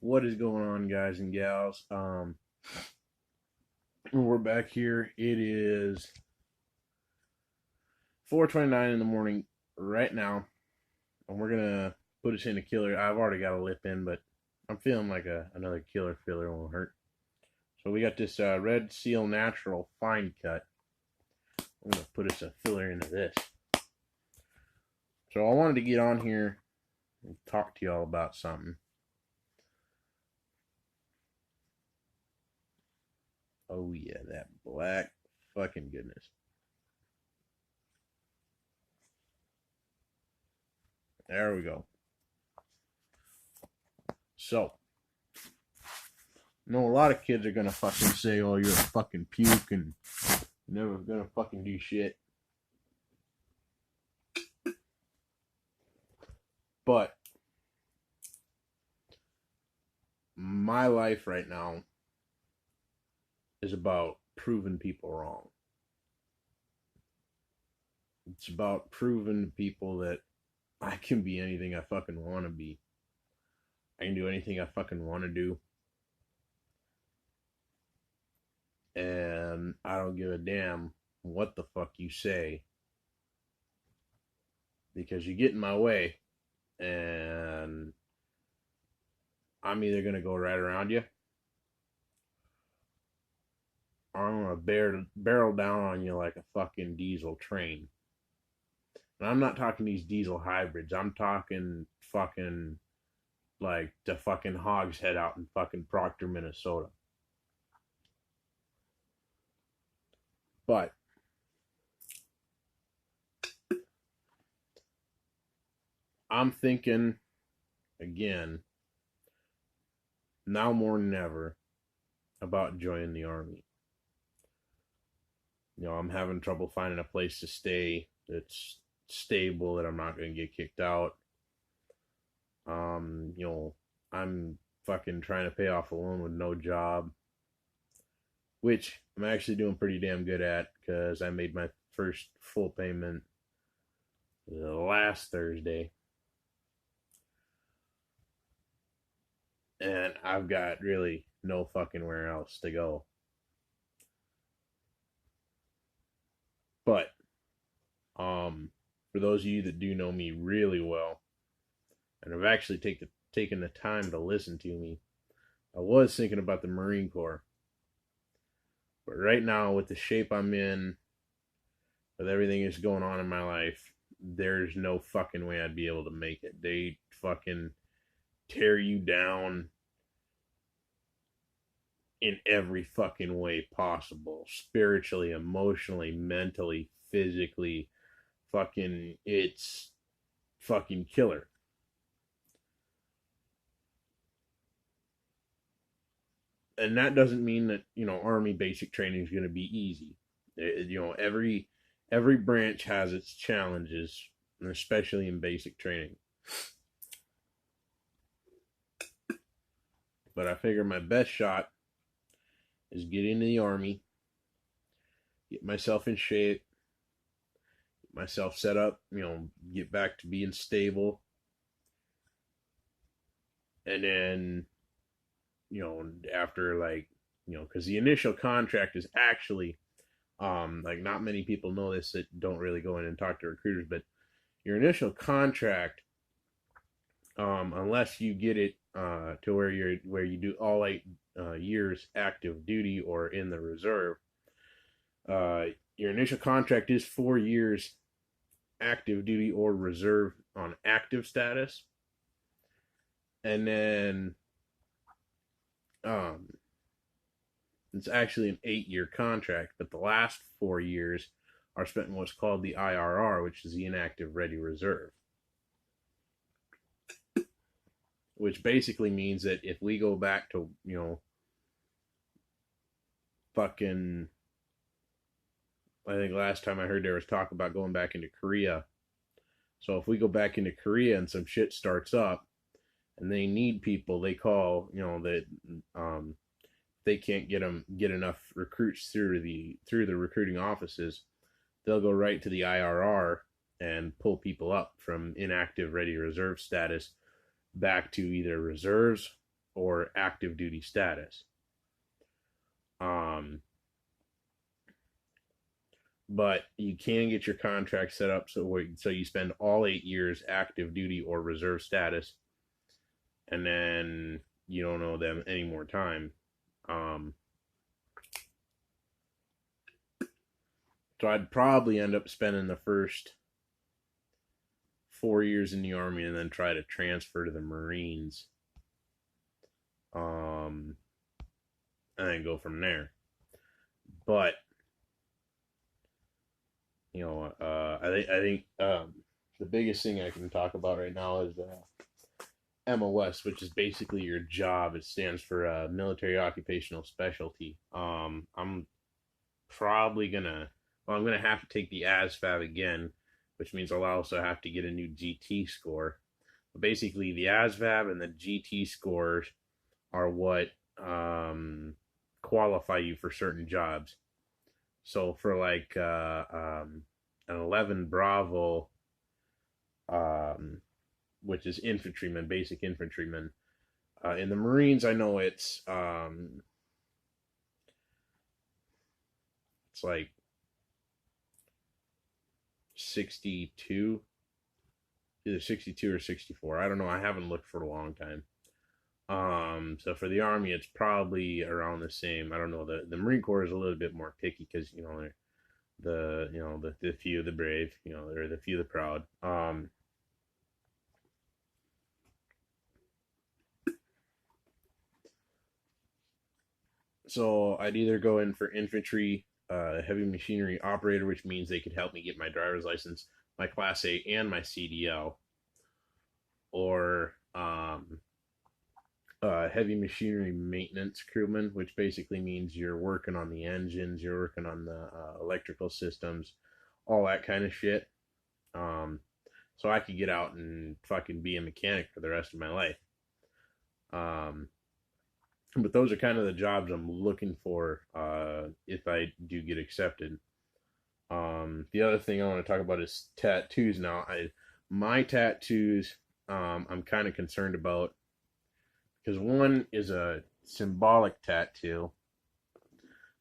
What is going on, guys and gals? We're back here. It is 4:29 in the morning right now, and we're gonna put us in a killer. I've already got a lip in, but I'm feeling like another killer filler won't hurt. So we got this Red Seal Natural Fine Cut. I'm gonna put us a filler into this. So I wanted to get on here and talk to y'all about something. Oh yeah, that black fucking goodness. There we go. So, a lot of kids are gonna fucking say, "Oh, you're a fucking puke and you're never gonna fucking do shit." But my life right now is about proving people wrong. It's about proving to people that I can be anything I fucking want to be. I can do anything I fucking want to do. And I don't give a damn what the fuck you say. Because you get in my way and I'm either going to go right around you or I'm going to barrel down on you like a fucking diesel train. And I'm not talking these diesel hybrids. I'm talking fucking like the fucking Hog's Head out in fucking Proctor, Minnesota. But I'm thinking again, now more than ever, about joining the Army. I'm having trouble finding a place to stay that's stable, that I'm not going to get kicked out. I'm fucking trying to pay off a loan with no job, which I'm actually doing pretty damn good at because I made my first full payment last Thursday. And I've got really no fucking where else to go. But for those of you that do know me really well and have actually taken the time to listen to me, I was thinking about the Marine Corps. But right now, with the shape I'm in, with everything that's going on in my life, there's no fucking way I'd be able to make it. They fucking tear you down in every fucking way possible. Spiritually, emotionally, mentally, physically. Fucking, it's fucking killer. And that doesn't mean that, Army basic training is going to be easy. Every branch has its challenges, and especially in basic training. But I figure my best shot is get into the Army, get myself in shape, get myself set up, get back to being stable. And then, after because the initial contract is actually, not many people know this that don't really go in and talk to recruiters, but your initial contract, unless you get it to where you do all 8 years active duty or in the reserve, your initial contract is 4 years active duty or reserve on active status, and then it's actually an 8-year contract, but the last 4 years are spent in what's called the IRR, which is the inactive ready reserve. Which basically means that if we go back to, fucking, I think last time I heard there was talk about going back into Korea. So if we go back into Korea and some shit starts up and they need people, they call, that they can't get enough recruits through the recruiting offices, they'll go right to the IRR and pull people up from inactive ready reserve status back to either reserves or active duty status. But you can get your contract set up so you spend all 8 years active duty or reserve status, and then you don't owe them any more time. So I'd probably end up spending the first 4 years in the Army and then try to transfer to the Marines, and then go from there. But I think the biggest thing I can talk about right now is MOS, which is basically your job. It stands for Military Occupational Specialty. I'm probably I'm gonna have to take the ASVAB again, which means I'll also have to get a new GT score. But basically, the ASVAB and the GT scores are what qualify you for certain jobs. So for like an 11 Bravo, which is infantryman, basic infantryman. In the Marines, I know it's like 62, either 62 or 64. I don't know. I haven't looked for a long time. So for the Army, it's probably around the same. I don't know. The Marine Corps is a little bit more picky because the few, the brave, or the few, the proud. So I'd either go in for infantry, heavy machinery operator, which means they could help me get my driver's license, my Class A, and my CDL, or heavy machinery maintenance crewman, which basically means you're working on the engines, you're working on the electrical systems, all that kind of shit. So I could get out and fucking be a mechanic for the rest of my life. But those are kind of the jobs I'm looking for if I do get accepted. The other thing I want to talk about is tattoos. Now, my tattoos, I'm kind of concerned about, because one is a symbolic tattoo.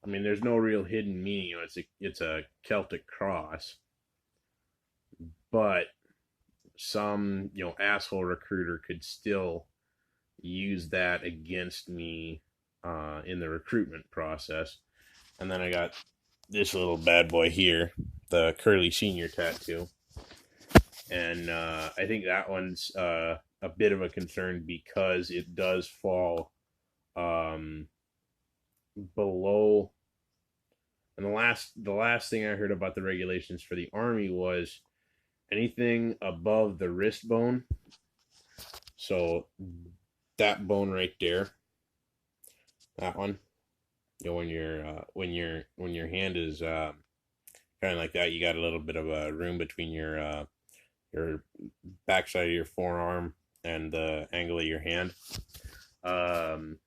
I mean, there's no real hidden meaning. It's a Celtic cross, but some asshole recruiter could still use that against me in the recruitment process. And then I got this little bad boy here, the Curly Senior tattoo, and I think that one's a bit of a concern because it does fall below. And the last thing I heard about the regulations for the Army was anything above the wrist bone. So that bone right there, that one, when your hand is kind of like that, you got a little bit of a room between your backside of your forearm and the angle of your hand. And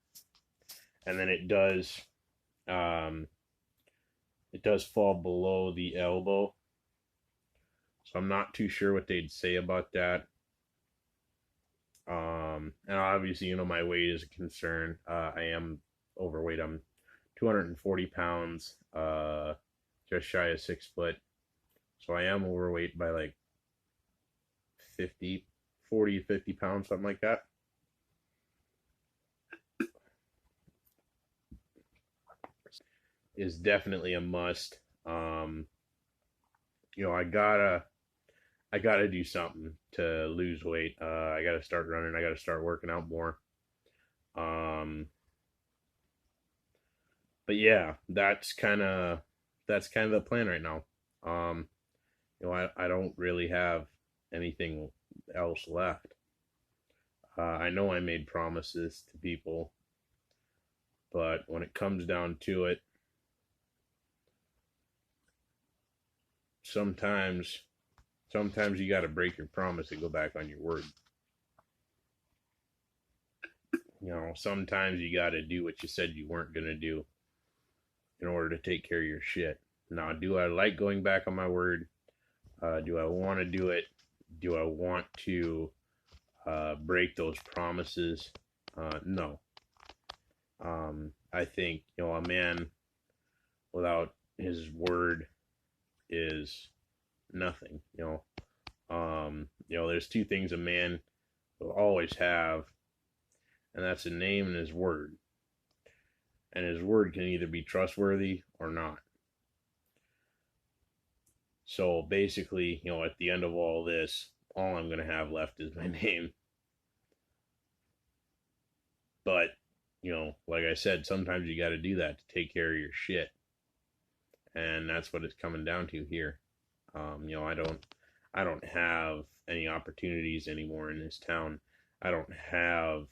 then it does fall below the elbow. So I'm not too sure what they'd say about that. And obviously, my weight is a concern. I am overweight. I'm 240 pounds, just shy of 6 foot. So I am overweight by like 40, 50 pounds, something like that. Is definitely a must. I gotta do something to lose weight. I gotta start running. I gotta start working out more. But yeah, that's kind of the plan right now. I don't really have anything else left. I know I made promises to people, but when it comes down to it, sometimes you got to break your promise and go back on your word. Sometimes you got to do what you said you weren't going to do in order to take care of your shit. Now, do I like going back on my word? Do I want to do it? Do I want to break those promises? No. I think, a man without his word is nothing. There's two things a man will always have, and that's a name and his word. And his word can either be trustworthy or not. So basically, at the end of all this, all I'm going to have left is my name. But, like I said, sometimes you got to do that to take care of your shit. And that's what it's coming down to here. I don't have any opportunities anymore in this town. I don't have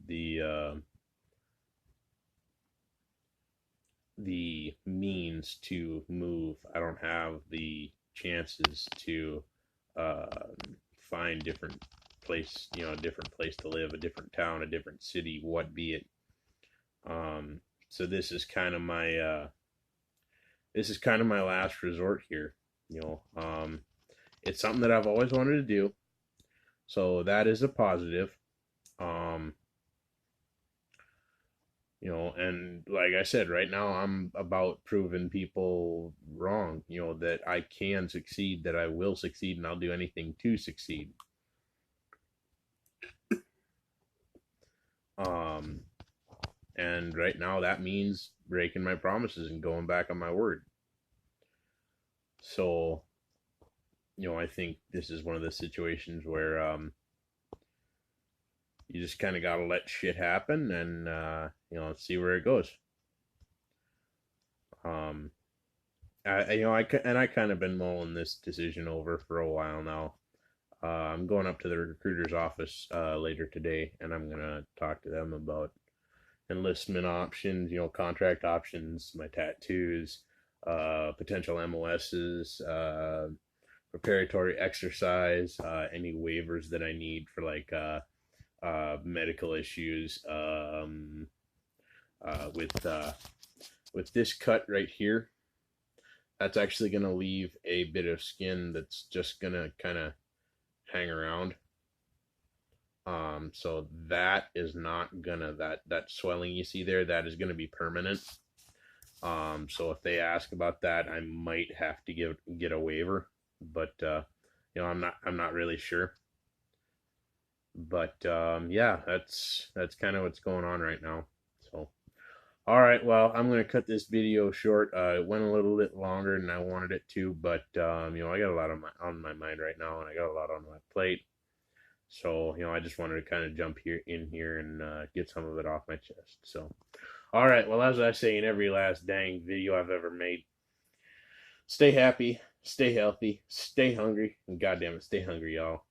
the means to move. I don't have the chances to find different place, a different place to live, a different town, a different city, what be it. So this is kind of my last resort here. It's something that I've always wanted to do, so that is a positive. And like I said, right now I'm about proving people wrong, that I can succeed, that I will succeed, and I'll do anything to succeed. And right now that means breaking my promises and going back on my word. So, I think this is one of the situations where you just kind of got to let shit happen and, see where it goes. I kind of been mulling this decision over for a while now. I'm going up to the recruiter's office later today, and I'm going to talk to them about enlistment options, contract options, my tattoos, potential MOSs, preparatory exercise, any waivers that I need for like medical issues. With this cut right here, that's actually going to leave a bit of skin that's just going to kind of hang around. So that is not gonna, that swelling you see there, that is gonna be permanent. So if they ask about that, I might have to get a waiver, but I'm not really sure. But yeah, that's kind of what's going on right now. So all right, well, I'm gonna cut this video short. It went a little bit longer than I wanted it to, but I got a lot on my mind right now, and I got a lot on my plate. So, I just wanted to kind of jump in here and get some of it off my chest. So, all right. Well, as I say in every last dang video I've ever made, stay happy, stay healthy, stay hungry, and goddamn it, stay hungry, y'all.